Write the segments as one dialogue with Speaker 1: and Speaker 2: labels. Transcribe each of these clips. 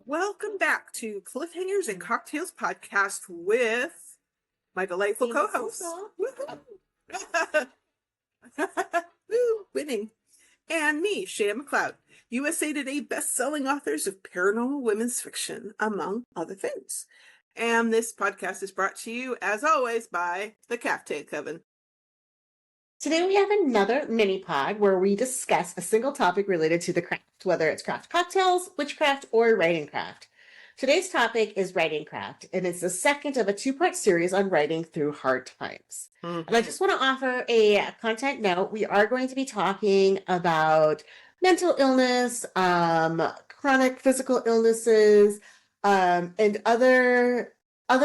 Speaker 1: Welcome back to Cliffhangers and Cocktails podcast with my delightful co-host. Woo, winning. And me, Shéa McLeod, USA Today best-selling authors of paranormal women's fiction, among other things. And this podcast is brought to you, as always, by the Cocktail Coven.
Speaker 2: Today we have another mini pod where we discuss a single topic related to the craft, whether it's craft cocktails, witchcraft, or writing craft. Today's topic is writing craft, and it's the second of a two-part series on writing through hard times. And I just want to offer a content note. We are going to be talking about mental illness, chronic physical illnesses, and other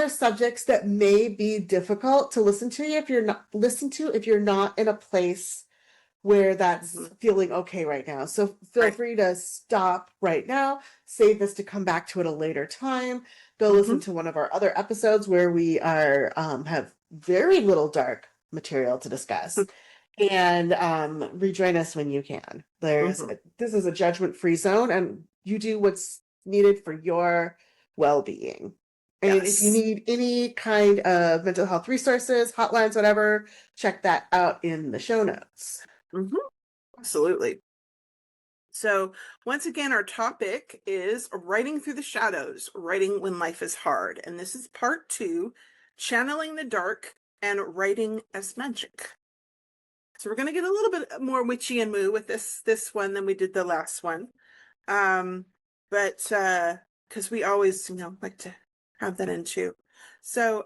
Speaker 2: subjects that may be difficult to listen to if you're not in a place where that's feeling okay right now. So feel free to stop right now, save this to come back to at a later time. Go listen to one of our other episodes where we are have very little dark material to discuss. And rejoin us when you can. This is a judgment-free zone, and you do what's needed for your well-being. And if you need any kind of mental health resources, hotlines, whatever, check that out in the show notes.
Speaker 1: Absolutely. So once again, our topic is writing through the shadows, writing when life is hard. And this is part 2, channeling the dark and writing as magic. So we're going to get a little bit more witchy and moo with this one than we did the last one. But because we always, like to have that in too. So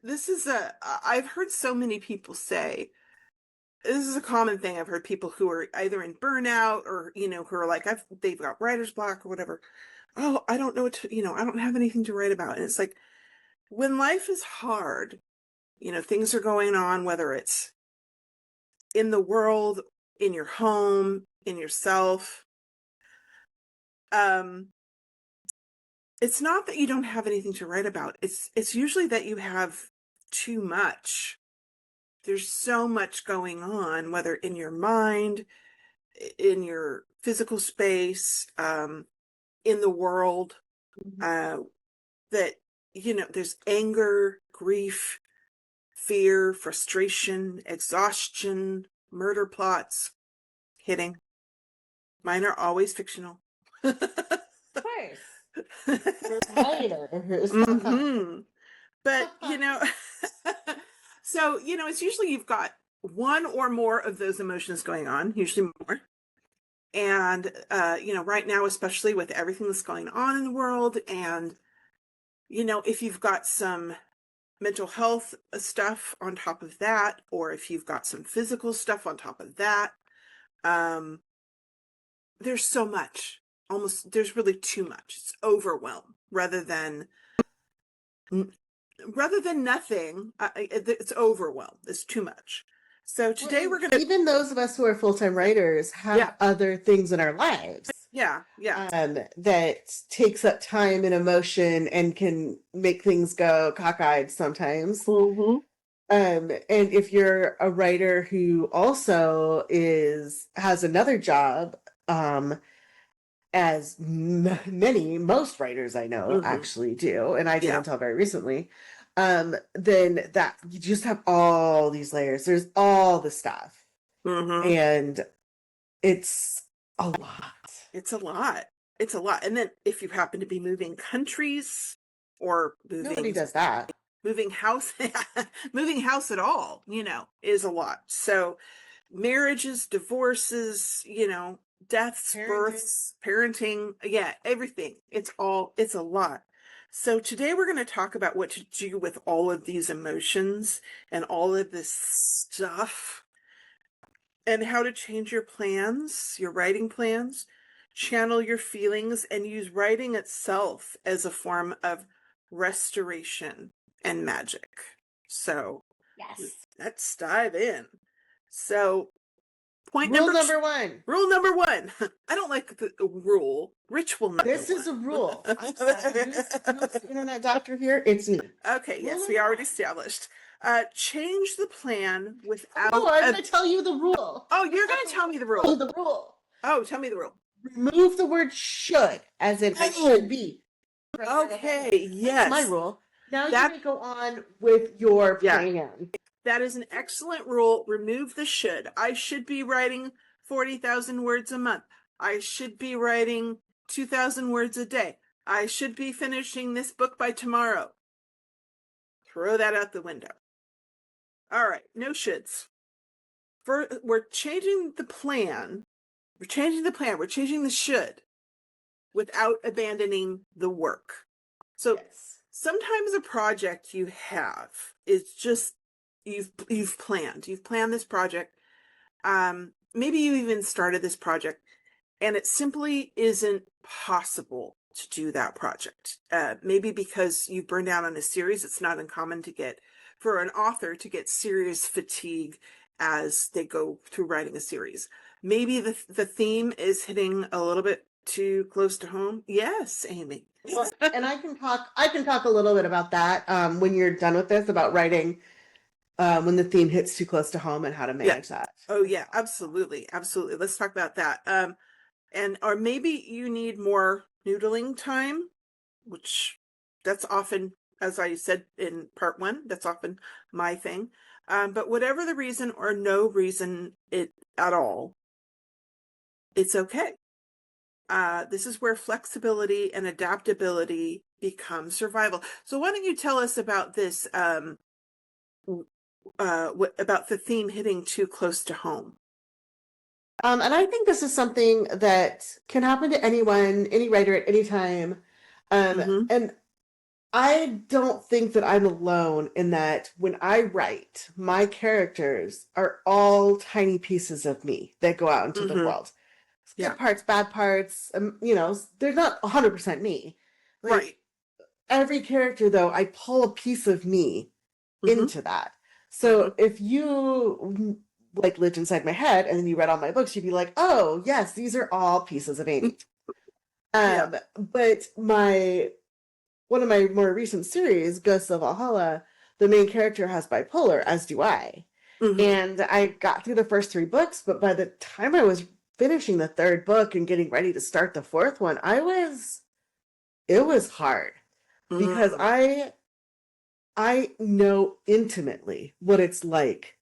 Speaker 1: this is I've heard so many people say, this is a common thing. I've heard people who are either in burnout or, who are like, they've got writer's block or whatever. Oh, I don't know what to, I don't have anything to write about. And it's like, when life is hard, things are going on, whether it's in the world, in your home, in yourself. It's not that you don't have anything to write about. It's usually that you have too much. There's so much going on, whether in your mind, in your physical space, in the world, that, there's anger, grief, fear, frustration, exhaustion, murder plots, hitting. Mine are always fictional.
Speaker 2: Of course. Writers.
Speaker 1: But, so, it's usually you've got one or more of those emotions going on, usually more. And, right now, especially with everything that's going on in the world, and, if you've got some mental health stuff on top of that, or if you've got some physical stuff on top of that, there's so much. There's really too much. It's overwhelm rather than nothing. It's overwhelm. It's too much. So today we're going to...
Speaker 2: Even those of us who are full-time writers have other things in our lives.
Speaker 1: That
Speaker 2: takes up time and emotion and can make things go cockeyed sometimes. And if you're a writer who also has another job, as most writers I know actually do, and I did until very recently, then that you just have all these layers. There's all the stuff, and it's a lot.
Speaker 1: It's a lot. It's a lot. And then if you happen to be moving countries or
Speaker 2: nobody does that.
Speaker 1: Moving house at all, is a lot. So marriages, divorces, deaths, births, parenting, everything. It's a lot. So today we're going to talk about what to do with all of these emotions and all of this stuff, and how to change your plans, your writing plans, channel your feelings, and use writing itself as a form of restoration and magic. So let's dive in. So rule number one. I don't like the rule. Ritual number
Speaker 2: This is a rule. I'm sorry. Internet doctor here. It's me.
Speaker 1: Okay. Yes, we already established. Change the plan without.
Speaker 2: Oh, I'm going to tell you the rule.
Speaker 1: Oh, you're going to tell me the rule.
Speaker 2: Oh, the rule.
Speaker 1: Oh, tell me the rule.
Speaker 2: Remove the word should, as in it should be.
Speaker 1: Okay, yes.
Speaker 2: That's my rule. Now you can go on with your plan.
Speaker 1: That is an excellent rule. Remove the should. I should be writing 40,000 words a month. I should be writing 2,000 words a day. I should be finishing this book by tomorrow. Throw that out the window. All right, no shoulds. We're changing the plan. We're changing the should without abandoning the work. So sometimes a project you have is just you've planned this project. Maybe you even started this project and it simply isn't possible to do that project. Maybe because you burned out on a series. It's not uncommon for an author to get serious fatigue as they go through writing a series. Maybe the theme is hitting a little bit too close to home. Yes, Amy.
Speaker 2: Well, and I can talk a little bit about that when you're done with this, about writing when the theme hits too close to home and how to manage that.
Speaker 1: Oh yeah, absolutely. Let's talk about that. Or maybe you need more noodling time, which that's often, as I said in part 1, that's often my thing. But whatever the reason or no reason at all, it's okay. This is where flexibility and adaptability become survival. So why don't you tell us about this, about the theme hitting too close to home?
Speaker 2: And I think this is something that can happen to anyone, any writer at any time. And I don't think that I'm alone in that. When I write, my characters are all tiny pieces of me that go out into the world. Good parts, bad parts, they're not 100% me.
Speaker 1: Right.
Speaker 2: Every character, though, I pull a piece of me into that. So if you lived inside my head and then you read all my books, you'd be like, oh, yes, these are all pieces of Amy. But one of my more recent series, Ghosts of Valhalla, the main character has bipolar, as do I. And I got through the first 3 books, but by the time I was finishing the 3rd book and getting ready to start the 4th one, it was hard because I know intimately what it's like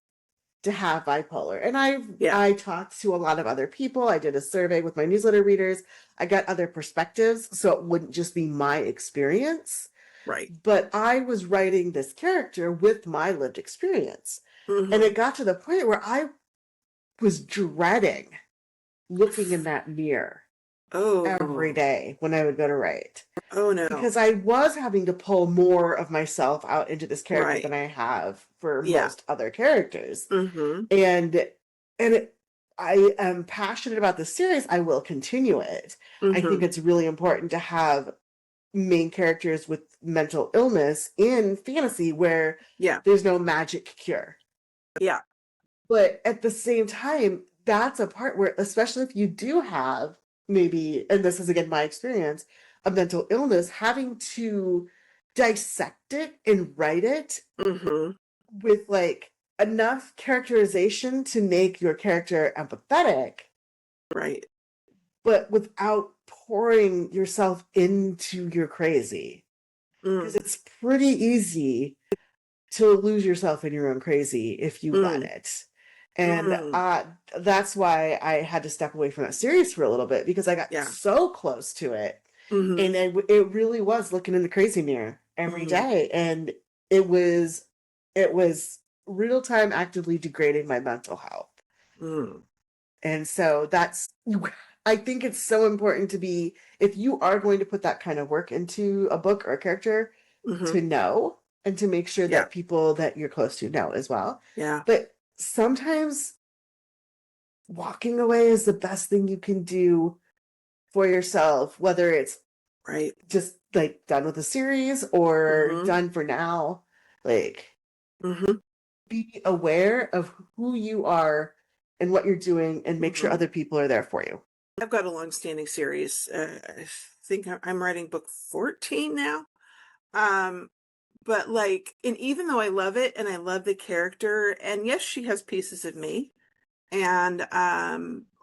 Speaker 2: to have bipolar. And I talked to a lot of other people. I did a survey with my newsletter readers. I got other perspectives, so it wouldn't just be my experience.
Speaker 1: Right.
Speaker 2: But I was writing this character with my lived experience. And it got to the point where I was dreading looking in that mirror every day when I would go to write.
Speaker 1: Oh no.
Speaker 2: Because I was having to pull more of myself out into this character than I have for most other characters. And I am passionate about this series. I will continue it. I think it's really important to have main characters with mental illness in fantasy where there's no magic cure.
Speaker 1: Yeah.
Speaker 2: But at the same time, that's a part where, especially if you do have maybe, and this is again my experience, a mental illness, having to dissect it and write it with enough characterization to make your character empathetic.
Speaker 1: Right.
Speaker 2: But without pouring yourself into your crazy. Because it's pretty easy to lose yourself in your own crazy if you let it. And that's why I had to step away from that series for a little bit, because I got so close to it. And it really was looking in the crazy mirror every day. And it was real time actively degrading my mental health. And so I think it's so important to be, if you are going to put that kind of work into a book or a character, to know and to make sure that people that you're close to know as well.
Speaker 1: Yeah.
Speaker 2: But sometimes walking away is the best thing you can do for yourself, whether it's just done with a series or done for now. Be aware of who you are and what you're doing, and make sure other people are there for you.
Speaker 1: I've got a long-standing series. I think I'm writing book 14 now. but like, and even though I love it and I love the character, and yes, she has pieces of me, and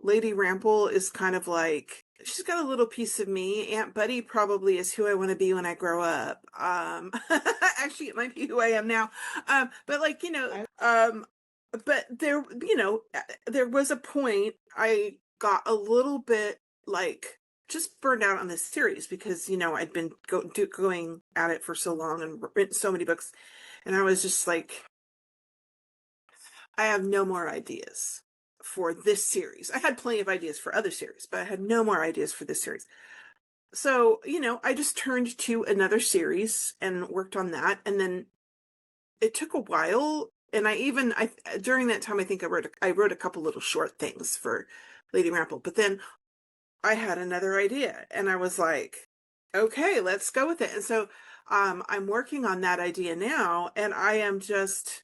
Speaker 1: Lady Rample is kind of like, she's got a little piece of me. Aunt Buddy probably is who I want to be when I grow up. Actually, it might be who I am now. But like, but there, there was a point I got a little bit like just burned out on this series because, I'd been going at it for so long and written so many books. And I was just like, I have no more ideas for this series. I had plenty of ideas for other series, but I had no more ideas for this series. So, I just turned to another series and worked on that. And then it took a while. And I during that time, I think I wrote a couple little short things for Lady Rample, but then I had another idea and I was like, okay, let's go with it. And so, I'm working on that idea now, and I am just,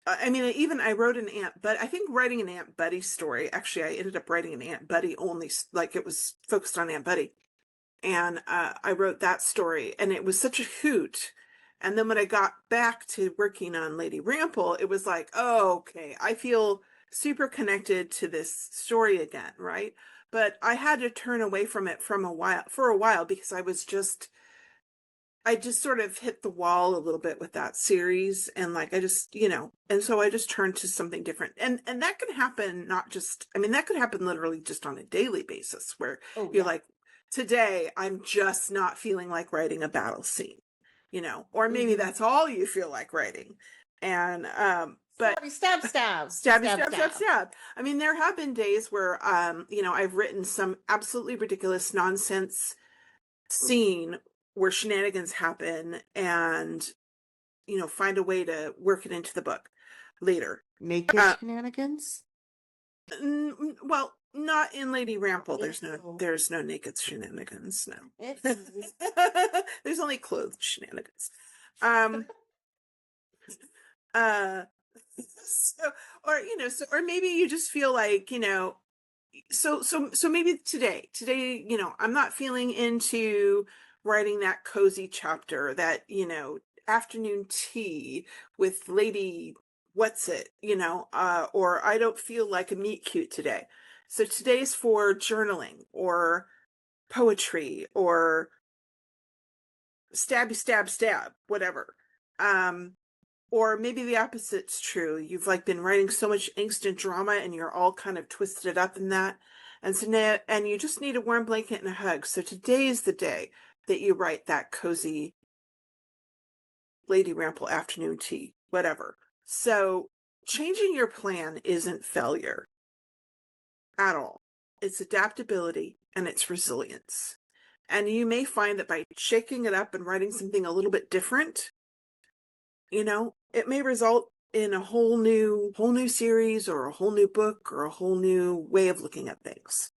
Speaker 1: I mean, I wrote an Aunt, but I think writing an Aunt Buddy story, actually, I ended up writing an Aunt Buddy only, like it was focused on Aunt Buddy. And I wrote that story, and it was such a hoot. And then when I got back to working on Lady Rample, it was like, oh, okay, I feel super connected to this story again, right? But I had to turn away from it for a while because I just sort of hit the wall a little bit with that series, and like I just, and so I just turned to something different. And that could happen not just, I mean, that could happen literally just on a daily basis where you're like, today I'm just not feeling like writing a battle scene, or maybe that's all you feel like writing. And but
Speaker 2: stab.
Speaker 1: stab. I mean, there have been days where I've written some absolutely ridiculous nonsense scene where shenanigans happen, and find a way to work it into the book later.
Speaker 2: Naked shenanigans?
Speaker 1: Well, not in Lady Rample. There's no naked shenanigans. No, there's only clothed shenanigans. So, or maybe you just feel like, so maybe today, I'm not feeling into writing that cozy chapter, that, afternoon tea with Lady what's it, or I don't feel like a meet cute today. So today's for journaling or poetry or stab, whatever. Or maybe the opposite's true. You've like been writing so much angst and drama, and you're all kind of twisted up in that. And so now, and you just need a warm blanket and a hug. So today is the day that you write that cozy Lady Rample afternoon tea, whatever. So changing your plan isn't failure at all. It's adaptability and it's resilience. And you may find that by shaking it up and writing something a little bit different, it may result in a whole new series or a whole new book or a whole new way of looking at things.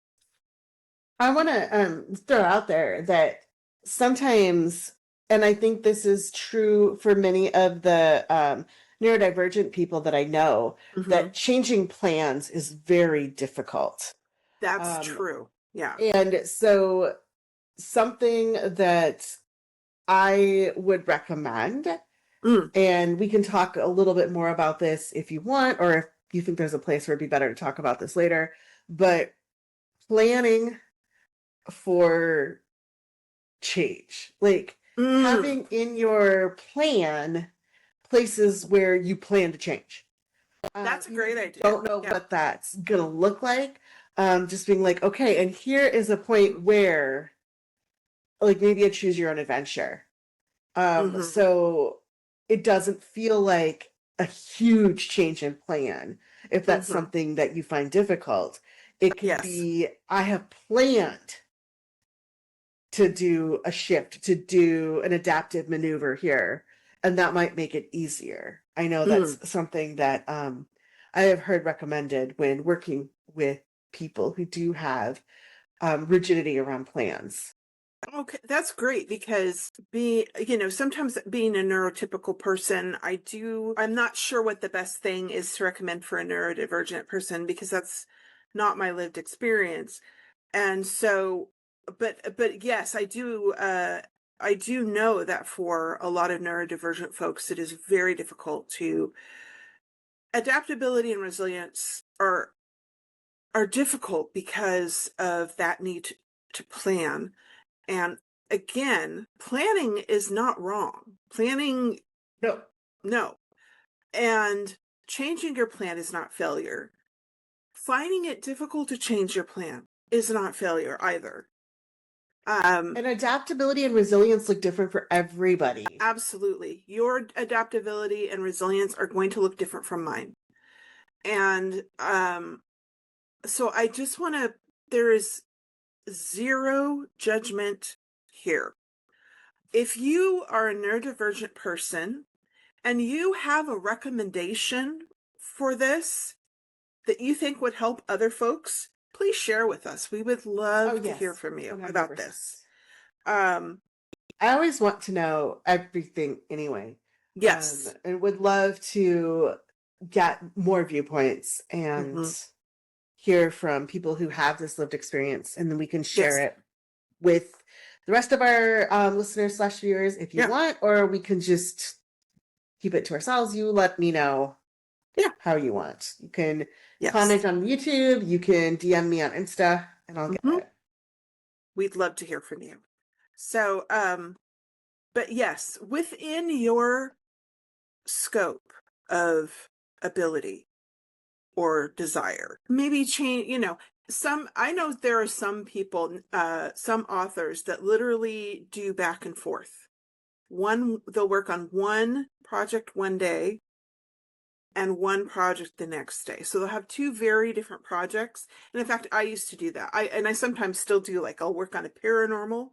Speaker 2: I want to throw out there that sometimes, and I think this is true for many of the neurodivergent people that I know, that changing plans is very difficult.
Speaker 1: That's true. Yeah.
Speaker 2: And so something that I would recommend, and we can talk a little bit more about this if you want, or if you think there's a place where it'd be better to talk about this later, but planning for change, like having in your plan places where you plan to change.
Speaker 1: That's a great idea.
Speaker 2: Don't know what that's gonna look like. Just being like, okay, and here is a point where, like, maybe a choose your own adventure. So it doesn't feel like a huge change in plan if that's something that you find difficult. It could be, I have planned to do a shift, to do an adaptive maneuver here, and that might make it easier. I know that's something that I have heard recommended when working with people who do have rigidity around plans.
Speaker 1: Okay, that's great, because sometimes being a neurotypical person, I'm not sure what the best thing is to recommend for a neurodivergent person, because that's not my lived experience. And so, but yes, I do I do know that for a lot of neurodivergent folks, it is very difficult to adaptability and resilience are difficult because of that need to plan. And again, planning is not wrong. Planning, no. And changing your plan is not failure. Finding it difficult to change your plan is not failure either.
Speaker 2: And adaptability and resilience look different for everybody.
Speaker 1: Absolutely. Your adaptability and resilience are going to look different from mine. And so I just want to, there is zero judgment here. If you are a neurodivergent person and you have a recommendation for this that you think would help other folks, please share with us. We would love to hear from you
Speaker 2: 100%.
Speaker 1: about this.
Speaker 2: I always want to know everything anyway.
Speaker 1: Yes.
Speaker 2: And would love to get more viewpoints and hear from people who have this lived experience, and then we can share it with the rest of our listeners / viewers if you want, or we can just keep it to ourselves. You let me know how you want. You can comment on YouTube, you can DM me on Insta, and I'll get it.
Speaker 1: We'd love to hear from you. So, but yes, within your scope of ability or desire, maybe change, I know there are some people, some authors that literally do back and forth. They'll work on one project one day and one project the next day. So they'll have two very different projects. And in fact, I used to do that. I sometimes still do, like, I'll work on a paranormal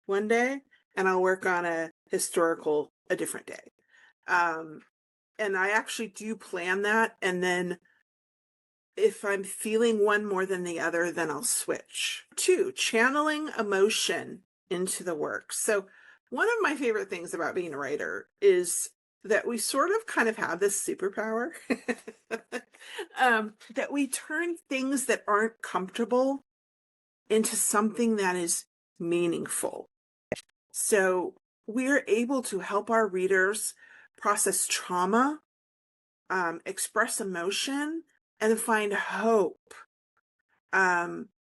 Speaker 1: one day and I'll work on a historical a different day. And I actually do plan that. And then if I'm feeling one more than the other, then I'll switch. 2, channeling emotion into the work. So one of my favorite things about being a writer is that we sort of kind of have this superpower that we turn things that aren't comfortable into something that is meaningful. So we're able to help our readers process trauma, express emotion, and find hope,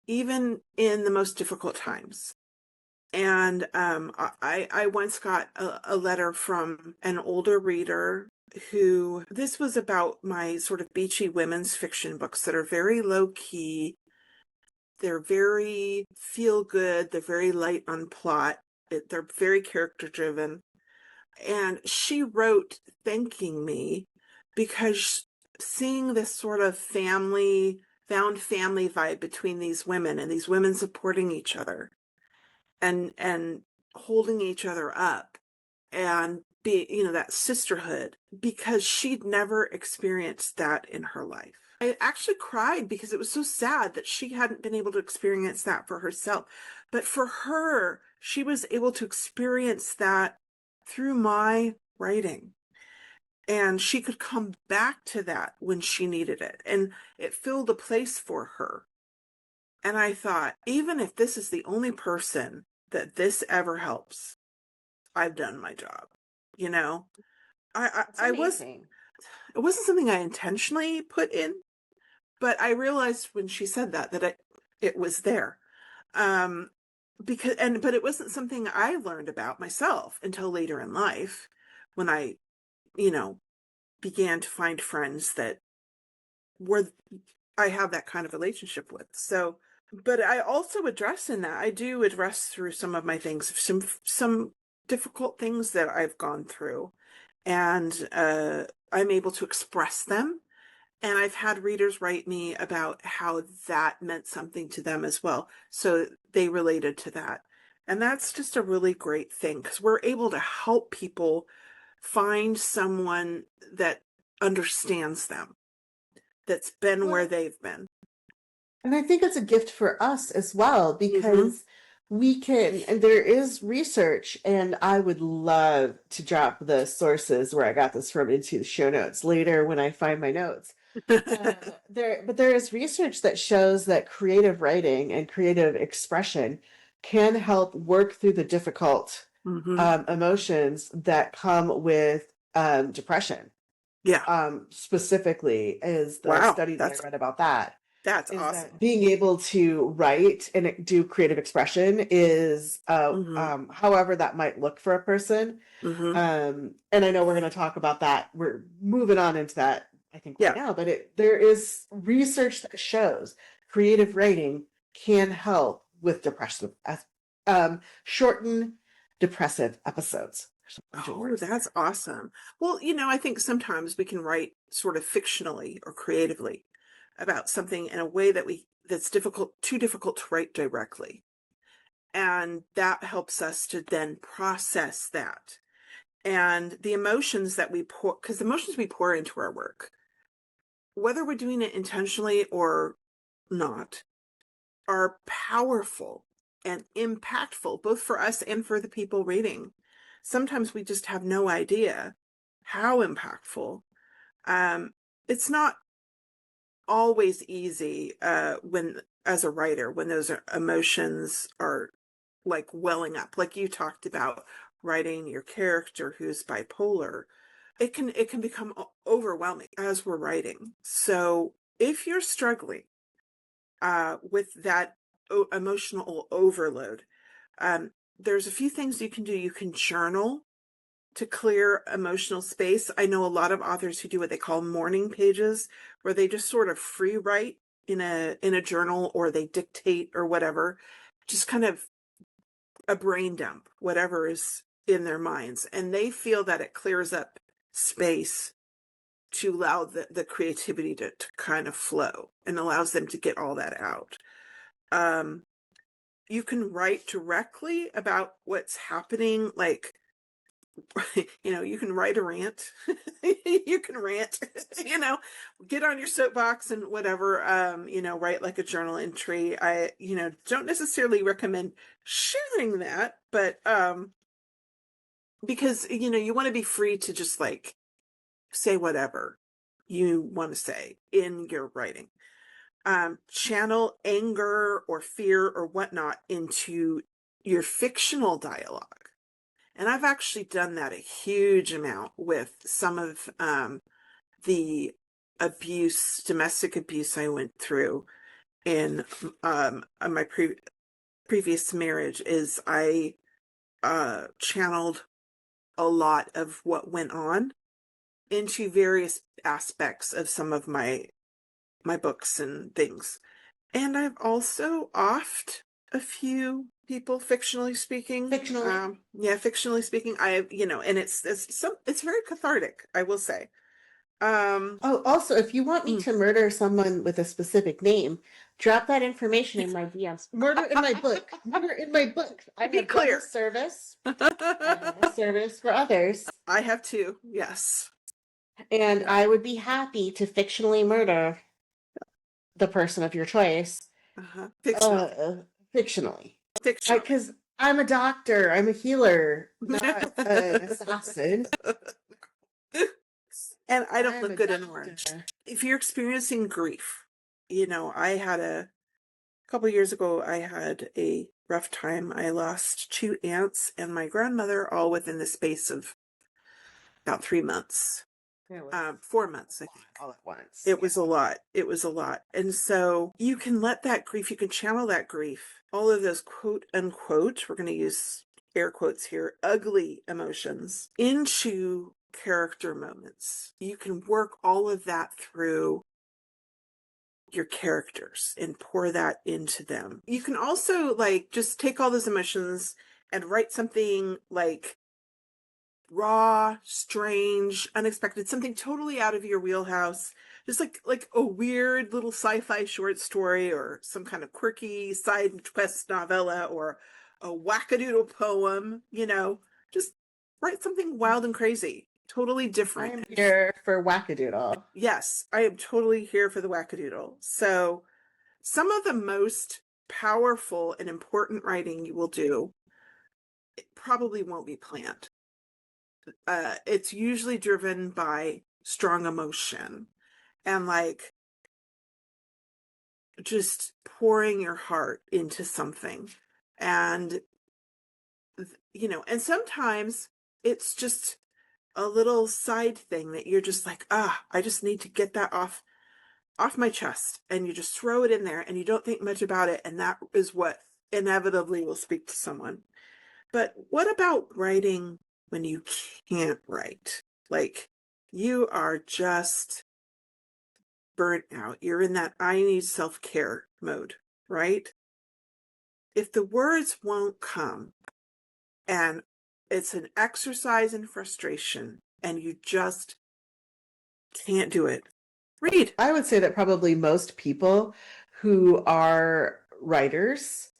Speaker 1: even in the most difficult times. And I once got a letter from an older reader who, this was about my sort of beachy women's fiction books that are very low key. They're very feel good. They're very light on plot. They're very character driven. And she wrote thanking me because seeing this sort of found family vibe between these women and these women supporting each other and holding each other up and that sisterhood, because she'd never experienced that in her life. I actually cried because it was so sad that she hadn't been able to experience that for herself. But for her, she was able to experience that through my writing. And she could come back to that when she needed it. And it filled a place for her. And I thought, even if this is the only person that this ever helps, I've done my job. It wasn't something I intentionally put in, but I realized when she said that it was there. But it wasn't something I learned about myself until later in life, when I, began to find friends that I have that kind of relationship with. So, but I also address in that, I do address through some of my things, some difficult things that I've gone through, and I'm able to express them. And I've had readers write me about how that meant something to them as well. So they related to that. And that's just a really great thing, because we're able to help people find someone that understands them, that's been where they've been.
Speaker 2: And I think it's a gift for us as well, because we can, and there is research, and I would love to drop the sources where I got this from into the show notes later when I find my notes. But there is research that shows that creative writing and creative expression can help work through the difficult emotions that come with depression.
Speaker 1: Yeah.
Speaker 2: Specifically is the
Speaker 1: Wow.
Speaker 2: study that I read about that,
Speaker 1: That's
Speaker 2: is
Speaker 1: awesome.
Speaker 2: that being able to write and do creative expression is
Speaker 1: Mm-hmm.
Speaker 2: however that might look for a person.
Speaker 1: Mm-hmm.
Speaker 2: And I know we're going to talk about that. We're moving on into that, I think, right
Speaker 1: Yeah.
Speaker 2: now, but there is research that shows creative writing can help with depressive, shorten depressive episodes. There's a bunch of
Speaker 1: Oh,
Speaker 2: words
Speaker 1: that's
Speaker 2: there.
Speaker 1: awesome. Well, I think sometimes we can write sort of fictionally or creatively about something in a way that's too difficult to write directly. And that helps us to then process that. And the emotions that we pour, because the emotions we pour into our work, whether we're doing it intentionally or not, are powerful and impactful, both for us and for the people reading. Sometimes we just have no idea how impactful. It's not always easy when, as a writer, when those emotions are like welling up, like you talked about writing your character who's bipolar. It can become overwhelming as we're writing. So if you're struggling with that emotional overload, um, there's a few things you can do. You can journal to clear emotional space. I know a lot of authors who do what they call morning pages, where they just sort of free write in a journal, or they dictate or whatever, just kind of a brain dump, whatever is in their minds. And they feel that it clears up space to allow the creativity to kind of flow and allows them to get all that out. Um, you can write directly about what's happening, like, you can write a rant. You can rant, you know, get on your soapbox and whatever, write like a journal entry. I, don't necessarily recommend sharing that, but because, you want to be free to just like say whatever you want to say in your writing. Channel anger or fear or whatnot into your fictional dialogue. And I've actually done that a huge amount with some of the domestic abuse I went through in my previous marriage. Is I channeled a lot of what went on into various aspects of some of my books and things. And I've also offed a few people, fictionally speaking.
Speaker 2: Fictionally.
Speaker 1: Yeah, fictionally speaking. And it's very cathartic, I will say.
Speaker 2: Oh, also, if you want me
Speaker 1: Mm.
Speaker 2: to murder someone with a specific name, drop that information in my DMs. Murder in my book. Murder in my book. I
Speaker 1: To be
Speaker 2: have done
Speaker 1: clear,
Speaker 2: this service. I've done this service for others,
Speaker 1: I have two. Yes.
Speaker 2: and
Speaker 1: Yeah.
Speaker 2: I would be happy to fictionally murder the person of your choice,
Speaker 1: Fictionally.
Speaker 2: uh, fictionally.
Speaker 1: Fictionally.
Speaker 2: Because I'm a doctor, I'm a healer, not an assassin.
Speaker 1: And I don't
Speaker 2: I'm
Speaker 1: look
Speaker 2: a
Speaker 1: good in orange.
Speaker 2: doctor.
Speaker 1: If you're experiencing grief, I had a couple years ago, I had a rough time. I lost two aunts and my grandmother all within the space of about 3 months.
Speaker 2: It was
Speaker 1: 4 months, I
Speaker 2: a lot
Speaker 1: think.
Speaker 2: all at once.
Speaker 1: It
Speaker 2: Yeah.
Speaker 1: was a lot. It was a lot. And so you can let that grief, you can channel that grief, all of those quote unquote, we're going to use air quotes here, ugly emotions into character moments. You can work all of that through your characters and pour that into them. You can also like just take all those emotions and write something like raw, strange, unexpected, something totally out of your wheelhouse. Just like a weird little sci-fi short story or some kind of quirky side quest novella or a wackadoodle poem, just write something wild and crazy, totally
Speaker 2: I
Speaker 1: different.
Speaker 2: am here for wackadoodle.
Speaker 1: Yes, I am totally here for the wackadoodle. So some of the most powerful and important writing you will do, it probably won't be planned. It's usually driven by strong emotion and like just pouring your heart into something. And and sometimes it's just a little side thing that you're just like, I just need to get that off my chest, and you just throw it in there and you don't think much about it, and that is what inevitably will speak to someone. But what about writing when you can't write? Like, you are just burnt out. You're in that I need self-care mode, right? If the words won't come, and it's an exercise in frustration, and you just can't do it, read.
Speaker 2: I would say that probably most people who are writers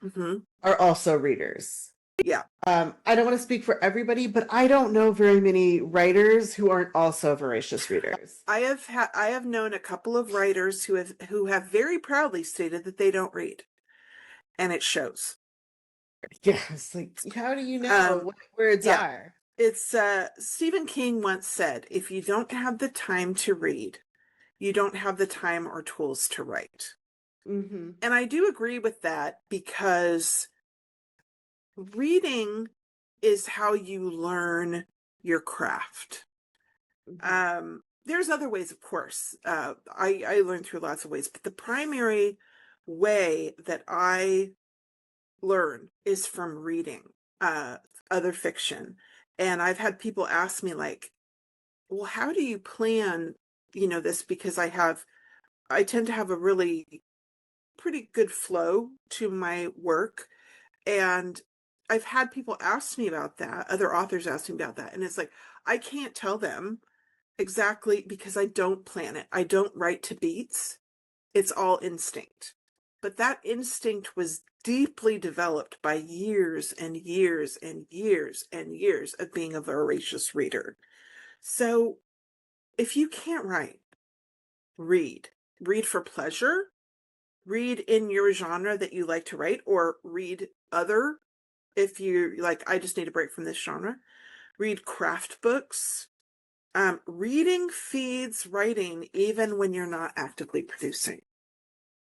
Speaker 2: are also readers.
Speaker 1: Yeah.
Speaker 2: I don't want to speak for everybody, but I don't know very many writers who aren't also voracious readers.
Speaker 1: I have known a couple of writers who have very proudly stated that they don't read, and it shows.
Speaker 2: Yeah, it's like, how do you know what words are?
Speaker 1: It's Stephen King once said, if you don't have the time to read, you don't have the time or tools to write. And I do agree with that, because reading is how you learn your craft. There's other ways, of course. I learned through lots of ways, but the primary way that I learn is from reading other fiction. And I've had people ask me, like, well, how do you plan, this? Because I tend to have a really pretty good flow to my work. And I've had people ask me about that, other authors ask me about that. And it's like, I can't tell them exactly, because I don't plan it. I don't write to beats. It's all instinct. But that instinct was deeply developed by years and years and years and years of being a voracious reader. So if you can't write, read. Read for pleasure. Read in your genre that you like to write, or read other. If you're like, I just need a break from this genre, read craft books. Reading feeds writing even when you're not actively producing.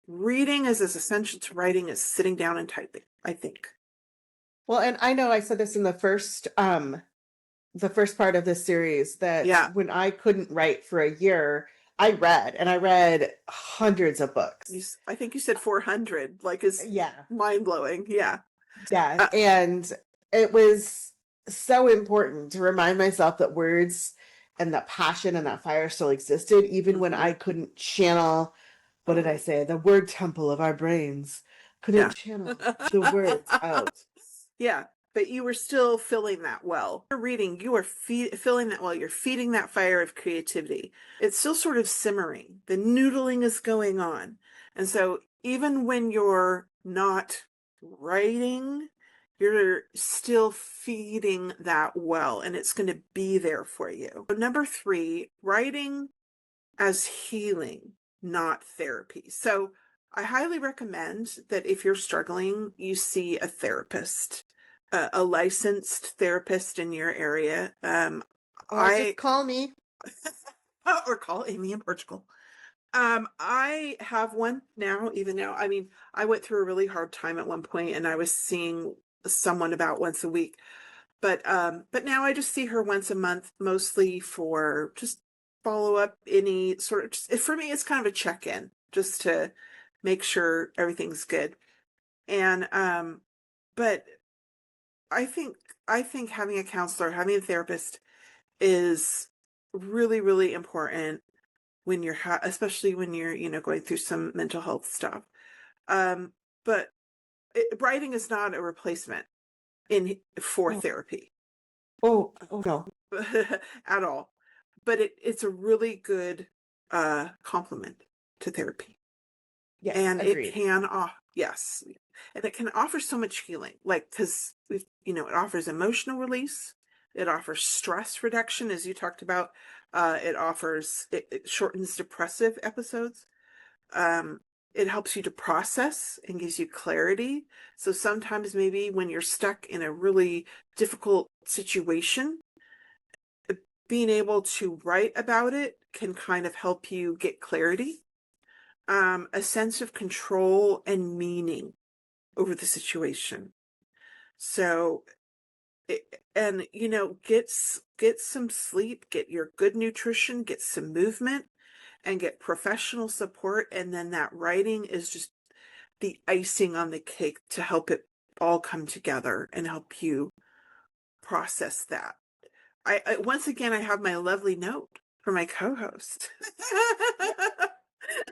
Speaker 1: Reading is as essential to writing as sitting down and typing, I think.
Speaker 2: Well, and I know I said this in the first part of this series, that when I couldn't write for a year, I read hundreds of books.
Speaker 1: I think you said 400, like, is mind-blowing. Yeah.
Speaker 2: And it was so important to remind myself that words and that passion and that fire still existed, even when I couldn't channel, what did I say? The word temple of our brains couldn't channel the words out.
Speaker 1: Yeah, but you were still filling that well. You're reading, you are filling that well. You're feeding that fire of creativity. It's still sort of simmering. The noodling is going on. And so even when you're not writing, you're still feeding that well, and it's going to be there for you. So number 3, writing as healing, not therapy. So I highly recommend that if you're struggling, you see a therapist, a licensed therapist in your area.
Speaker 2: Just call me.
Speaker 1: Or call Amy in Portugal. I have one now, even now. I mean, I went through a really hard time at one point, and I was seeing someone about once a week. But now I just see her once a month, mostly for just follow up, any sort of, just, for me, it's kind of a check-in, just to make sure everything's good. And but I think having a counselor, having a therapist is really, really important when you're especially when you're, going through some mental health stuff. But writing is not a replacement for therapy.
Speaker 2: Oh no.
Speaker 1: At all. But it's a really good complement to therapy.
Speaker 2: Yes,
Speaker 1: and
Speaker 2: agreed.
Speaker 1: It can yes, and it can offer so much healing, like, because it offers emotional release, it offers stress reduction, as you talked about. It shortens depressive episodes. It helps you to process and gives you clarity. So sometimes maybe when you're stuck in a really difficult situation, being able to write about it can kind of help you get clarity, a sense of control and meaning over the situation. So And get some sleep, get your good nutrition, get some movement, and get professional support. And then that writing is just the icing on the cake to help it all come together and help you process that. I once again, I have my lovely note for my co-host.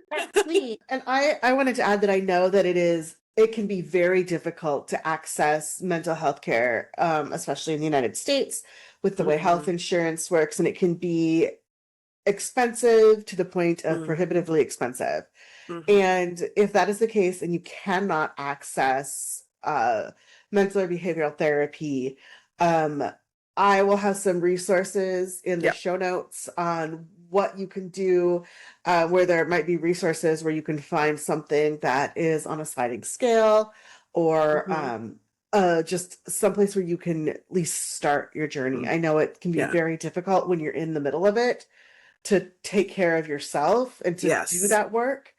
Speaker 2: That's sweet. And I wanted to add that I know that it can be very difficult to access mental health care, especially in the United States with the way health
Speaker 1: Mhm.
Speaker 2: insurance works, and it can be expensive to the point of
Speaker 1: Mhm.
Speaker 2: prohibitively expensive.
Speaker 1: Mhm.
Speaker 2: And if that is the case and you cannot access mental or behavioral therapy, um, I will have some resources in the
Speaker 1: Yep.
Speaker 2: show notes on what you can do, where there might be resources where you can find something that is on a sliding scale, or
Speaker 1: Mhm.
Speaker 2: just someplace where you can at least start your journey.
Speaker 1: Mm.
Speaker 2: I know it can be
Speaker 1: Yeah.
Speaker 2: very difficult when you're in the middle of it to take care of yourself and to do
Speaker 1: Yes.
Speaker 2: that work.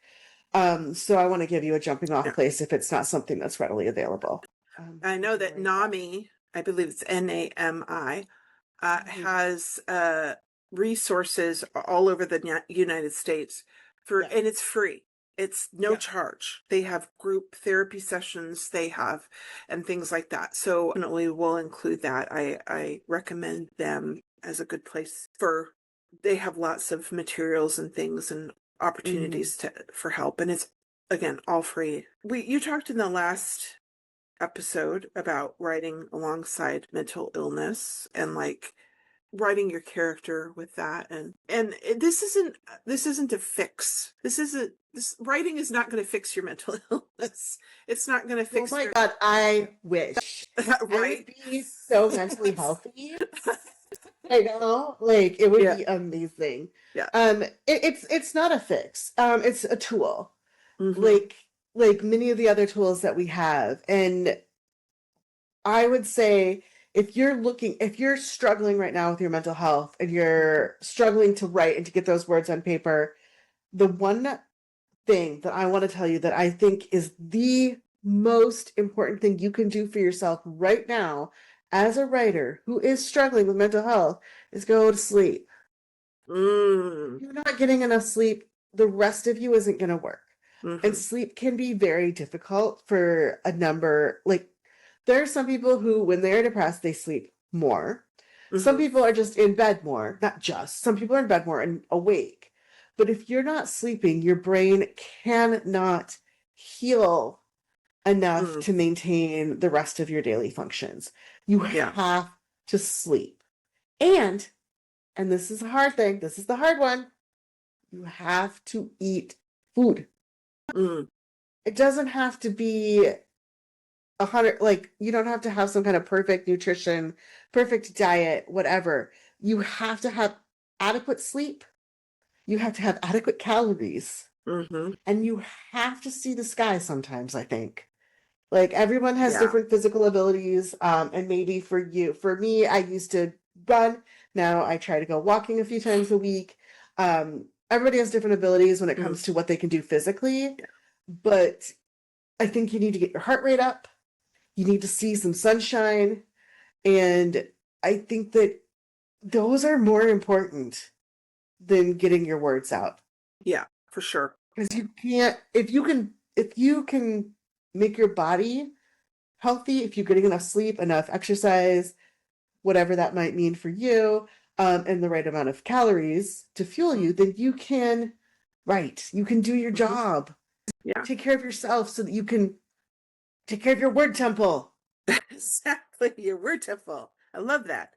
Speaker 2: So I want to give you a jumping off
Speaker 1: Yeah.
Speaker 2: place if it's not something that's readily available.
Speaker 1: I know that
Speaker 2: Right.
Speaker 1: NAMI, I believe it's NAMI,
Speaker 2: Mhm.
Speaker 1: has resources all over the United States
Speaker 2: Yes.
Speaker 1: and it's free. It's no
Speaker 2: Yep.
Speaker 1: charge. They have group therapy sessions, and things like that. So definitely we'll include that. I recommend them as a good place they have lots of materials and things and
Speaker 2: Mhm.
Speaker 1: opportunities for help. And it's, again, all free. You talked in the last episode about writing alongside mental illness and like writing your character with that, and this isn't a fix. This writing is not going to fix your mental illness. It's not going to
Speaker 2: Oh
Speaker 1: fix
Speaker 2: my God, I wish I would
Speaker 1: right.
Speaker 2: be so mentally healthy. I know, like it would
Speaker 1: Yeah.
Speaker 2: be amazing.
Speaker 1: Yeah.
Speaker 2: It's not a fix. It's a tool,
Speaker 1: Mm-hmm.
Speaker 2: like many of the other tools that we have. And I would say if you're struggling right now with your mental health and you're struggling to write and to get those words on paper, the one thing that I want to tell you that I think is the most important thing you can do for yourself right now as a writer who is struggling with mental health is go to sleep.
Speaker 1: Mm.
Speaker 2: If you're not getting enough sleep, the rest of you isn't going to work. And
Speaker 1: Mm-hmm.
Speaker 2: sleep can be very difficult for a number. Like, there are some people who, when they're depressed, they sleep more. Some
Speaker 1: Mm-hmm.
Speaker 2: people are just in bed more, not just. Some people are in bed more and awake. But if you're not sleeping, your brain cannot heal enough
Speaker 1: Mm.
Speaker 2: to maintain the rest of your daily functions. You
Speaker 1: Yeah.
Speaker 2: have to sleep. And, and this is a hard thing, this is the hard one, you have to eat food.
Speaker 1: Mm.
Speaker 2: It doesn't have to be 100, like, you don't have to have some kind of perfect nutrition, perfect diet, whatever. You have to have adequate sleep. You have to have adequate calories.
Speaker 1: Mm-hmm.
Speaker 2: And you have to see the sky sometimes, I think. Like everyone has
Speaker 1: Yeah.
Speaker 2: different physical abilities. And maybe for me, I used to run. Now I try to go walking a few times a week. Everybody has different abilities when it
Speaker 1: Mm.
Speaker 2: comes to what they can do physically.
Speaker 1: Yeah.
Speaker 2: But I think you need to get your heart rate up. You need to see some sunshine. And I think that those are more important than getting your words out.
Speaker 1: Yeah, for sure.
Speaker 2: Because you can't, if you can make your body healthy, if you're getting enough sleep, enough exercise, whatever that might mean for you, and the right amount of calories to fuel
Speaker 1: Mm.
Speaker 2: you, then you can write. You can do your
Speaker 1: Mm-hmm.
Speaker 2: job.
Speaker 1: Yeah.
Speaker 2: Take care of yourself so that you can take care of your word temple.
Speaker 1: Exactly. You're wonderful. I love that.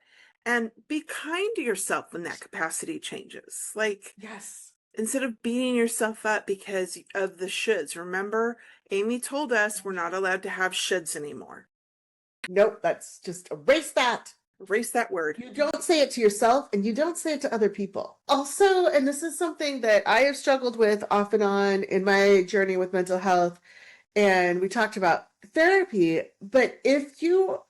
Speaker 1: And be kind to yourself when that capacity changes. Like,
Speaker 2: Yes.
Speaker 1: instead of beating yourself up because of the shoulds, remember, Amy told us we're not allowed to have shoulds anymore.
Speaker 2: Nope, that's just erase that.
Speaker 1: Erase that word.
Speaker 2: You don't say it to yourself and you don't say it to other people. Also, and this is something that I have struggled with off and on in my journey with mental health, and we talked about therapy, but if you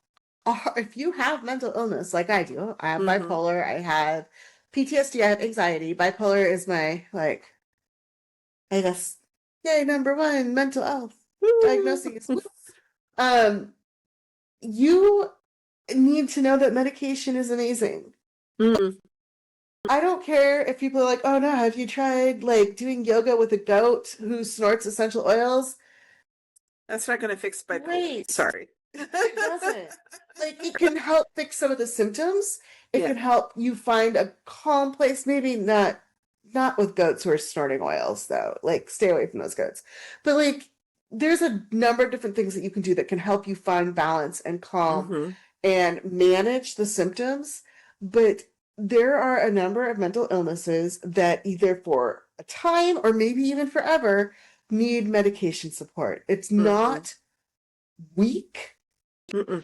Speaker 2: have mental illness like I do, I have
Speaker 1: Mm-hmm.
Speaker 2: bipolar, I have PTSD, I have anxiety. Bipolar is my, like, I guess, yay, number one mental health diagnosis. Um, you need to know that medication is amazing.
Speaker 1: Mm.
Speaker 2: I don't care if people are like, oh no, have you tried like doing yoga with a goat who snorts essential oils?
Speaker 1: That's not going to fix bipolar.
Speaker 2: Great.
Speaker 1: Sorry.
Speaker 2: It doesn't. Like, it can help fix some of the symptoms. It
Speaker 1: Yeah.
Speaker 2: can help you find a calm place. Maybe not with goats who are snorting oils, though. Like, stay away from those goats. But like, there's a number of different things that you can do that can help you find balance and calm
Speaker 1: Mm-hmm.
Speaker 2: and manage the symptoms. But there are a number of mental illnesses that either for a time or maybe even forever need medication support. It's
Speaker 1: Mm-hmm.
Speaker 2: not weak
Speaker 1: Mm-mm.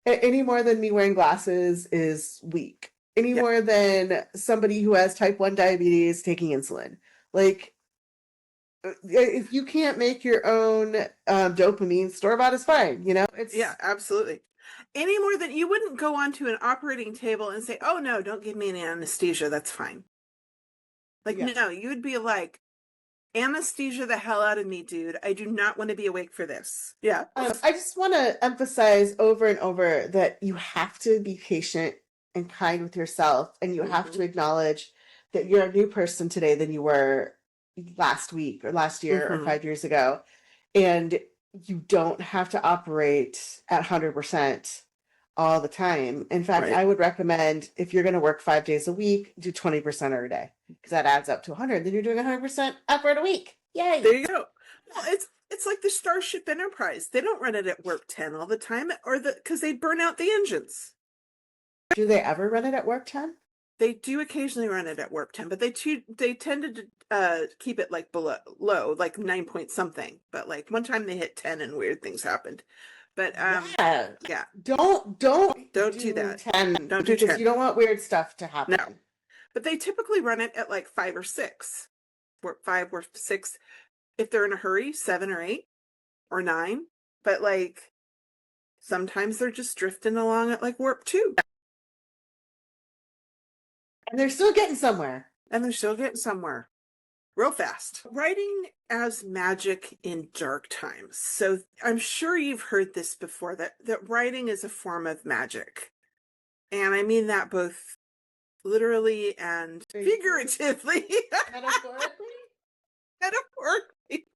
Speaker 2: any more than me wearing glasses is weak. Any
Speaker 1: Yeah.
Speaker 2: more than somebody who has type 1 diabetes taking insulin. Like, if you can't make your own dopamine, store bought is fine. You know, it's
Speaker 1: Yeah, absolutely. Any more than you wouldn't go onto an operating table and say, "Oh no, don't give me an anesthesia. That's fine." Like,
Speaker 2: yeah.
Speaker 1: no, you would be like, "Anesthesia the hell out of me, dude. I do not want to be awake for this." Yeah.
Speaker 2: I just want to emphasize over and over that you have to be patient and kind with yourself, and you have to
Speaker 1: Mm-hmm.
Speaker 2: acknowledge that you're a new person today than you were last week or last year or
Speaker 1: Mm-hmm.
Speaker 2: 5 years ago. And you don't have to operate at 100% all the time. In fact,
Speaker 1: Right.
Speaker 2: I would recommend if you're going to work 5 days a week, do 20% every day because that adds up to 100. Then you're doing 100% effort a week. Yay.
Speaker 1: There you go. Well, it's like the Starship Enterprise. They don't run it at work 10 all the time, or because they burn out the engines.
Speaker 2: Do they ever run it at work 10?
Speaker 1: They do occasionally run it at work 10, but they tended to keep it like below low, like 9 point something. But like one time they hit 10 and weird things happened. But
Speaker 2: Yeah.
Speaker 1: yeah,
Speaker 2: Don't
Speaker 1: do that.
Speaker 2: 10
Speaker 1: Don't do
Speaker 2: because
Speaker 1: 10.
Speaker 2: you don't want weird stuff to happen.
Speaker 1: No. But they typically run it at like 5 or 6. Work 5 or 6. If they're in a hurry, 7 or 8 or 9. But like sometimes they're just drifting along at like warp 2.
Speaker 2: And they're still getting somewhere.
Speaker 1: And they're still getting somewhere real fast. Writing as magic in dark times. So I'm sure you've heard this before, that writing is a form of magic. And I mean that both literally and figuratively.
Speaker 2: Metaphorically?
Speaker 1: Metaphorically.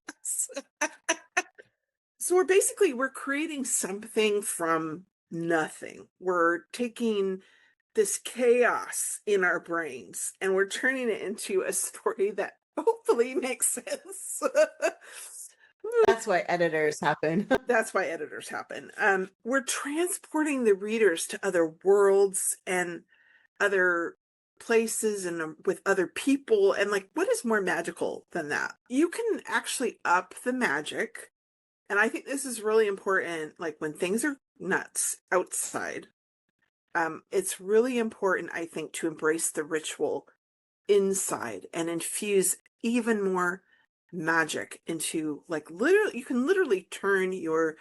Speaker 1: So we're creating something from nothing. We're taking this chaos in our brains and we're turning it into a story that hopefully makes sense.
Speaker 2: That's why editors happen.
Speaker 1: That's why editors happen. We're transporting the readers to other worlds and other places and with other people. And like, what is more magical than that? You can actually up the magic. And I think this is really important. Like when things are nuts outside, it's really important, I think, to embrace the ritual inside and infuse even more magic into like literally, you can literally turn your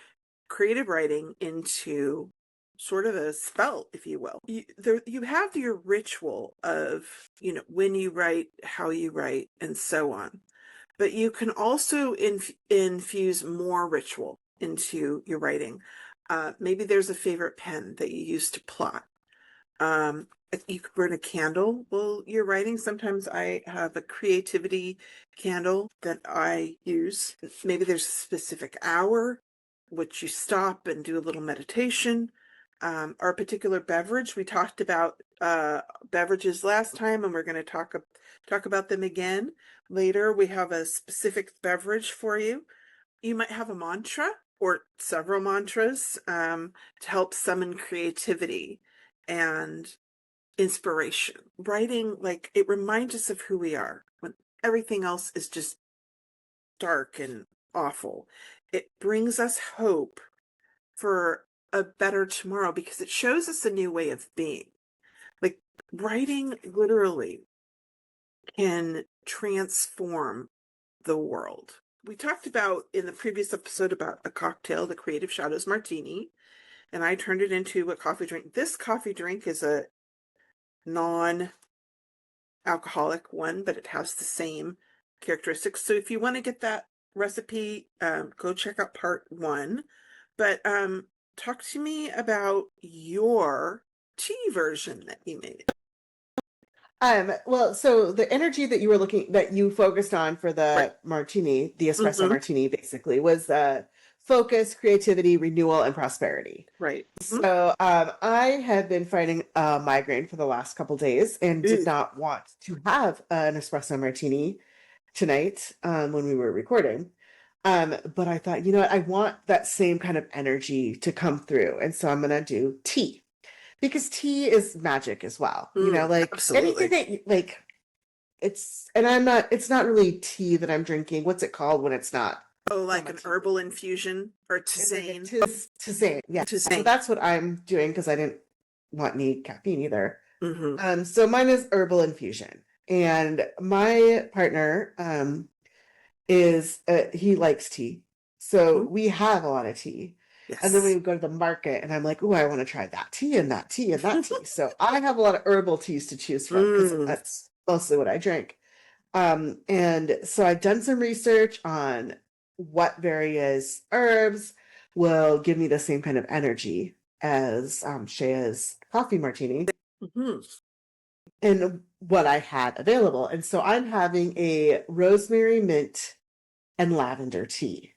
Speaker 1: creative writing into sort of a spell, if you will. You have your ritual of, when you write, how you write, and so on. But you can also infuse more ritual into your writing. Maybe there's a favorite pen that you use to plot. You could burn a candle while you're writing. Sometimes I have a creativity candle that I use. Maybe there's a specific hour which you stop and do a little meditation. Our particular beverage, we talked about beverages last time, and we're going to talk about them again later. We have a specific beverage for you. You might have a mantra or several mantras to help summon creativity and inspiration. Writing, like, it reminds us of who we are when everything else is just dark and awful. It brings us hope for a better tomorrow because it shows us a new way of being. Like, writing literally can transform the world. We talked about in the previous episode about a cocktail, the Creative Shadows Martini, and I turned it into a coffee drink. This coffee drink is a non-alcoholic one, but it has the same characteristics. So if you want to get that recipe, go check out part 1. But talk to me about your tea version that you made.
Speaker 2: Well, so the energy that you focused on for
Speaker 1: Right.
Speaker 2: the martini, the espresso
Speaker 1: Mm-hmm.
Speaker 2: martini, basically was focus, creativity, renewal, and prosperity.
Speaker 1: Right. Mm-hmm.
Speaker 2: So I have been fighting a migraine for the last couple days and did
Speaker 1: Ooh.
Speaker 2: not want to have an espresso martini tonight when we were recording. But I thought, you know what, I want that same kind of energy to come through. And so I'm going to do tea because tea is magic as well. Like anything
Speaker 1: Absolutely.
Speaker 2: like it's not really tea that I'm drinking. What's it called when it's not
Speaker 1: Oh,
Speaker 2: from
Speaker 1: like
Speaker 2: a
Speaker 1: an
Speaker 2: tea?
Speaker 1: herbal infusion or
Speaker 2: It's like a
Speaker 1: tisane.
Speaker 2: tisane. Yeah. So
Speaker 1: Tisane.
Speaker 2: that's what I'm doing because I didn't want any caffeine either.
Speaker 1: Mm-hmm.
Speaker 2: So mine is herbal infusion. And my partner is he likes tea. So
Speaker 1: Mm-hmm.
Speaker 2: we have a lot of tea. And then we
Speaker 1: Yes.
Speaker 2: would go to the market and I'm like, oh, I want to try that tea and that tea and that tea. So I have a lot of herbal teas to choose from because
Speaker 1: Mm.
Speaker 2: that's mostly what I drink. And so I've done some research on what various herbs will give me the same kind of energy as Shea's coffee martini
Speaker 1: Mm-hmm.
Speaker 2: and what I had available. And so I'm having a rosemary mint and lavender tea.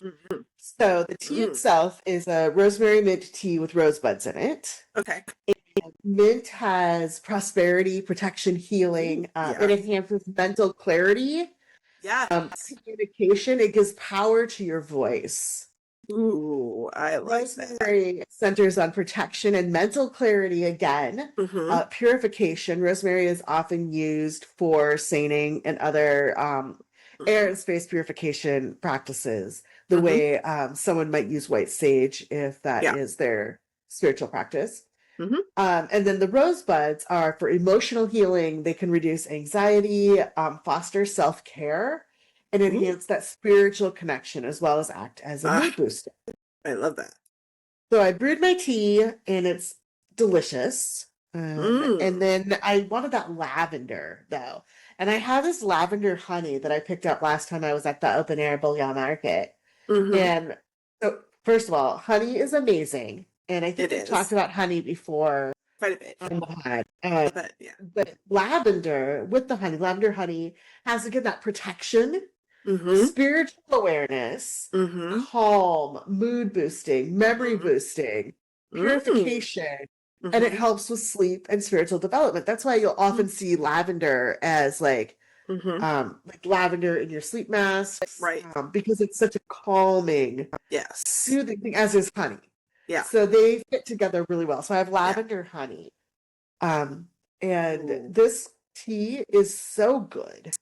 Speaker 1: Mm-hmm.
Speaker 2: So the tea
Speaker 1: Mm.
Speaker 2: itself is a rosemary mint tea with rosebuds in it.
Speaker 1: Okay.
Speaker 2: Mint has prosperity, protection, healing.
Speaker 1: Yeah.
Speaker 2: It enhances mental clarity,
Speaker 1: Yes.
Speaker 2: communication. It gives power to your voice.
Speaker 1: Ooh, I like that.
Speaker 2: Rosemary centers on protection and mental clarity again.
Speaker 1: Mm-hmm.
Speaker 2: Purification. Rosemary is often used for saning and other air
Speaker 1: Mm-hmm.
Speaker 2: and space purification practices, the
Speaker 1: Mm-hmm.
Speaker 2: way someone might use white sage if that
Speaker 1: Yeah.
Speaker 2: is their spiritual practice.
Speaker 1: Mm-hmm.
Speaker 2: And then the rosebuds are for emotional healing. They can reduce anxiety, foster self care, and
Speaker 1: Ooh.
Speaker 2: enhance that spiritual connection as well as act as a
Speaker 1: Ah,
Speaker 2: mood booster.
Speaker 1: I love that.
Speaker 2: So I brewed my tea and it's delicious. And
Speaker 1: Mm.
Speaker 2: then I wanted that lavender though. And I have this lavender honey that I picked up last time I was at the open air bouillon market.
Speaker 1: Mm-hmm.
Speaker 2: And so, first of all, honey is amazing. And I think
Speaker 1: It
Speaker 2: we've talked
Speaker 1: is
Speaker 2: about honey before
Speaker 1: quite a bit.
Speaker 2: on the pod.
Speaker 1: But yeah.
Speaker 2: But lavender with the honey, lavender honey has again that protection,
Speaker 1: Mm-hmm.
Speaker 2: spiritual awareness,
Speaker 1: Mm-hmm.
Speaker 2: calm, mood boosting, memory
Speaker 1: Mm-hmm.
Speaker 2: boosting,
Speaker 1: Mm-hmm.
Speaker 2: purification, and it
Speaker 1: Mm-hmm.
Speaker 2: helps with sleep and spiritual development. That's why you'll often see lavender as
Speaker 1: Mm-hmm.
Speaker 2: like lavender in your sleep masks,
Speaker 1: Right.
Speaker 2: because it's such a calming,
Speaker 1: Yes.
Speaker 2: soothing thing, as is honey.
Speaker 1: Yeah.
Speaker 2: So they fit together really well. So I have
Speaker 1: Yeah.
Speaker 2: lavender honey. Um, and
Speaker 1: Ooh.
Speaker 2: this tea is so good.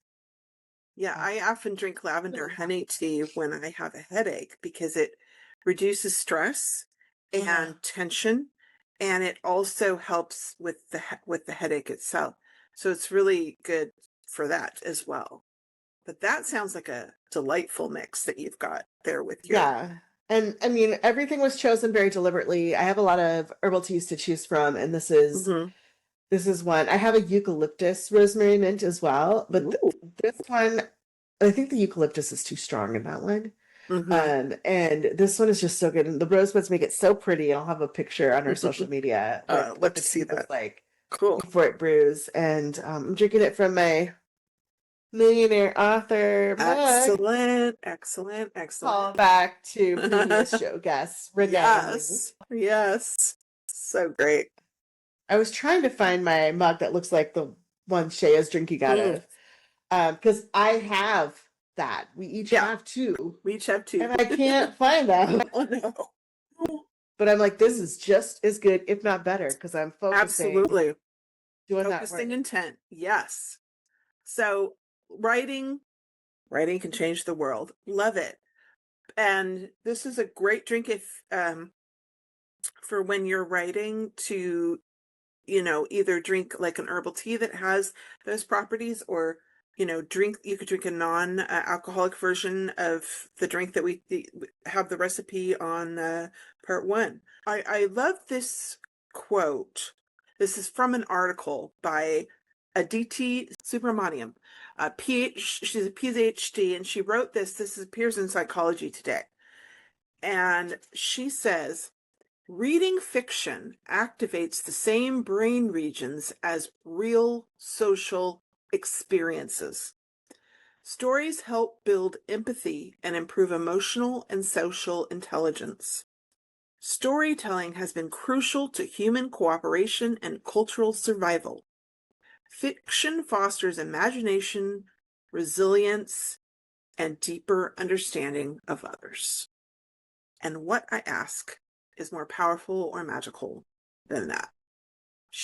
Speaker 1: Yeah,
Speaker 2: Uh,
Speaker 1: I often drink lavender honey tea when I have a headache because it reduces stress
Speaker 2: uh,
Speaker 1: and tension, and it also helps with with the headache itself. So it's really good for that as well. But that sounds like a delightful mix that you've got there with your.
Speaker 2: yeah. And I mean, everything was chosen very deliberately. I have a lot of herbal teas to choose from, and
Speaker 1: Mhm.
Speaker 2: this is one. I have a eucalyptus rosemary mint as well, but
Speaker 1: Ooh.
Speaker 2: this one, I think the eucalyptus is too strong in that one.
Speaker 1: Mhm.
Speaker 2: And this one is just so good. And the rosebuds make it so pretty. I'll have a picture on our social media with
Speaker 1: I'd love
Speaker 2: what the
Speaker 1: to see
Speaker 2: tea looks
Speaker 1: that.
Speaker 2: like
Speaker 1: Cool.
Speaker 2: before it brews. And I'm drinking it from my millionaire author mug.
Speaker 1: Excellent. Excellent.
Speaker 2: Call
Speaker 1: Excellent.
Speaker 2: back to previous show guests, Renee and me.
Speaker 1: Yes. Yes. So great.
Speaker 2: I was trying to find my mug that looks like the one Shay is drinking out
Speaker 1: Mm.
Speaker 2: of. Because I have that. We each
Speaker 1: Yeah.
Speaker 2: have two,
Speaker 1: We each have two.
Speaker 2: and I can't find them.
Speaker 1: Oh no.
Speaker 2: But I'm like, this is just as good, if not better, because I'm focusing,
Speaker 1: Absolutely.
Speaker 2: doing that
Speaker 1: Focusing
Speaker 2: right.
Speaker 1: intent. Yes. So writing can change the world. Love it. And this is a great drink if for when you're writing to, either drink like an herbal tea that has those properties, or you could drink a non-alcoholic version of the drink that we have the recipe on part one. I love this quote. This is from an article by Aditi Subramaniam, she's a PhD, and she wrote this appears in Psychology Today. And she says, Reading fiction activates the same brain regions as real social experiences. Stories help build empathy and improve emotional and social intelligence. Storytelling has been crucial to human cooperation and cultural survival. Fiction fosters imagination, resilience, and deeper understanding of others. And what, I ask, is more powerful or magical than that?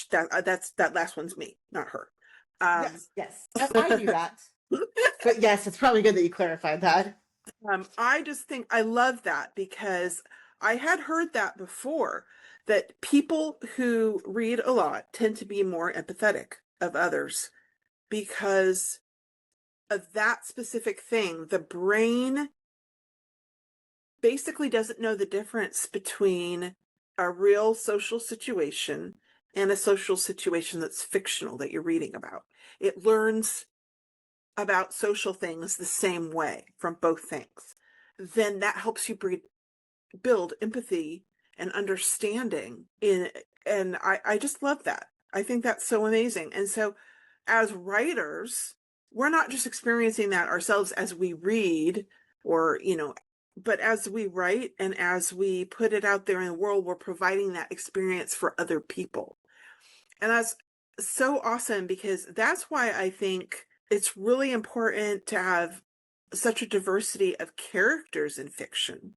Speaker 1: That last one's me, not her.
Speaker 2: Yes. I knew that. But yes, it's probably good that you clarified that.
Speaker 1: I just think I love that because I had heard that before, that people who read a lot tend to be more empathetic of others because of that specific thing. The brain basically doesn't know the difference between a real social situation and a social situation that's fictional that you're reading about. It learns about social things the same way from both things. Then that helps you build empathy and understanding and I just love that. I think that's so amazing. And so as writers, we're not just experiencing that ourselves as we read or, but as we write and as we put it out there in the world, we're providing that experience for other people. And that's so awesome because that's why I think it's really important to have such a diversity of characters in fiction,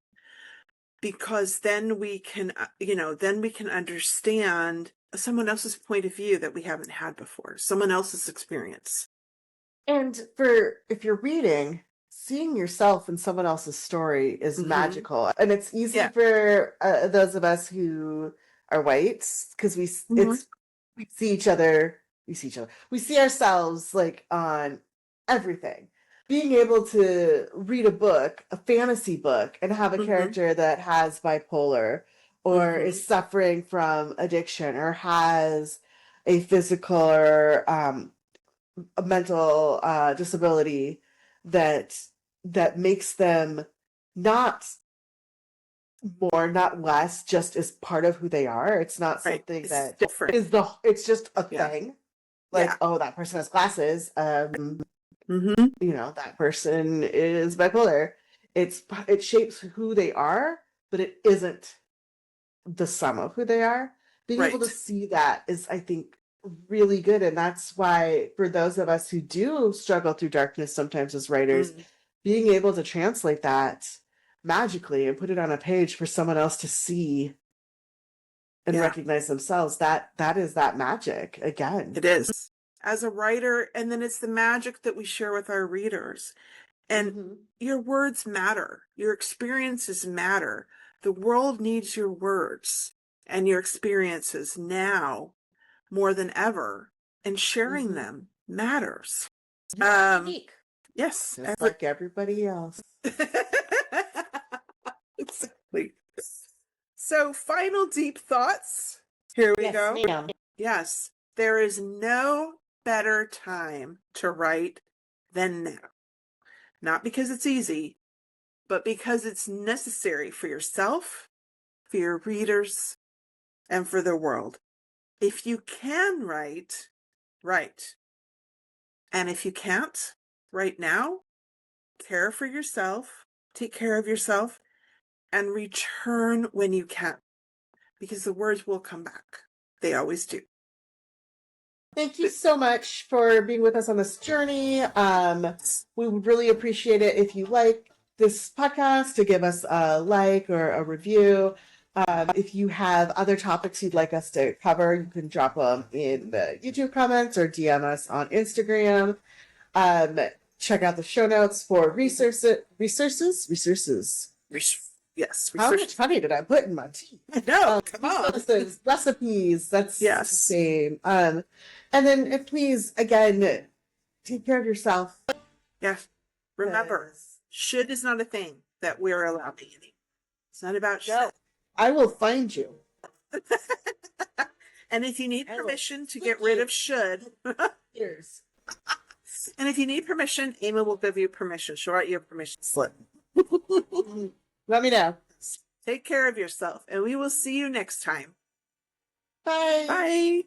Speaker 1: because then we can, then we can understand someone else's point of view that we haven't had before, someone else's experience.
Speaker 2: And if you're reading, seeing yourself in someone else's story is magical. And it's easy for those of us who are whites because we see each other, we see ourselves like on everything. Being able to read a book, a fantasy book, and have a character that has bipolar or is suffering from addiction or has a physical or a mental disability that makes them not more, not less, just as part of who they are. It's not something that
Speaker 1: different.
Speaker 2: It's just a thing. Like, oh, that person has glasses. That person is bipolar. It shapes who they are, but it isn't the sum of who they are. Being able to see that is, I think, really good. And that's why for those of us who do struggle through darkness sometimes as writers, being able to translate that magically and put it on a page for someone else to see and recognize themselves, that is that magic again.
Speaker 1: It is. As a writer, and then it's the magic that we share with our readers. And your words matter. Your experiences matter. The world needs your words and your experiences now more than ever. And sharing them matters.
Speaker 2: Unique.
Speaker 1: Yes.
Speaker 2: Just like everybody else.
Speaker 1: Exactly. So, final deep thoughts. Here we go.
Speaker 2: Ma'am.
Speaker 1: Yes. There is no better time to write than now. Not because it's easy, but because it's necessary for yourself, for your readers, and for the world. If you can write, write. And if you can't, right now, care for yourself, take care of yourself, and return when you can. Because the words will come back. They always do.
Speaker 2: Thank you so much for being with us on this journey. We would really appreciate it if you like this podcast to give us a like or a review. If you have other topics you'd like us to cover, you can drop them in the YouTube comments or DM us on Instagram. Check out the show notes for resources.
Speaker 1: Yes.
Speaker 2: How much honey did I put in my tea?
Speaker 1: No, come on.
Speaker 2: Recipes. That's the same. And then please, again, take care of yourself.
Speaker 1: Yes. Remember, should is not a thing that we're allowing any. It's not about should.
Speaker 2: I will find you.
Speaker 1: And if you need permission to get rid of should,
Speaker 2: Cheers.
Speaker 1: And if you need permission, Amy will give you permission. She'll write you a permission slip.
Speaker 2: Let me know.
Speaker 1: Take care of yourself, and we will see you next time.
Speaker 2: Bye.
Speaker 1: Bye.